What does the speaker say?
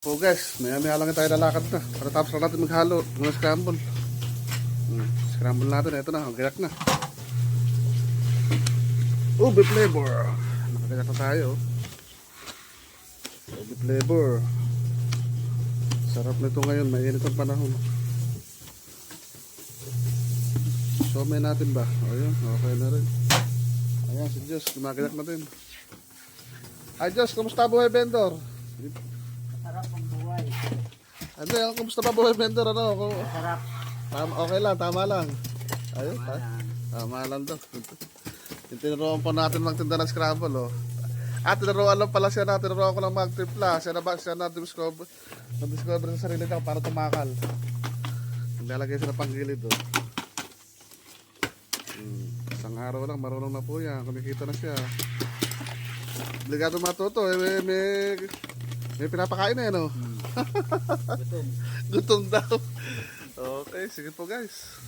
po guys, maya lang tayo lalakad na. Para tapos na natin maghalo, mga scramble. Scramble natin, ito na, gayak na. Ube flavor. Nakagayak na tayo. Ube flavor. Sarap nito ngayon, mainit ang panahon. Somay natin ba? Ayun, okay na rin. Ayan, si Diyos, gumagayak na din. Ay Diyos, kumusta buhay vendor? Masarap ang buhay. Ano yan, kumusta pa buhay vendor? Ano? Masarap. Okay lang, tama lang. Ayun, tama lang daw. Yung tinuruan po natin magtinda ng scramble, oh. At tinuruan lang pala siya na, tinuruan ko lang mag-tripla. Siya na-discover sa sarili niya para tumakal. Naglalagay siya ng panggilid, oh. Isang araw lang, marunong na po yan. Kumikita na siya. Obligado matuto, may pinapakain na yan, oh. Gutom. Gutom daw. Okay, sige po guys.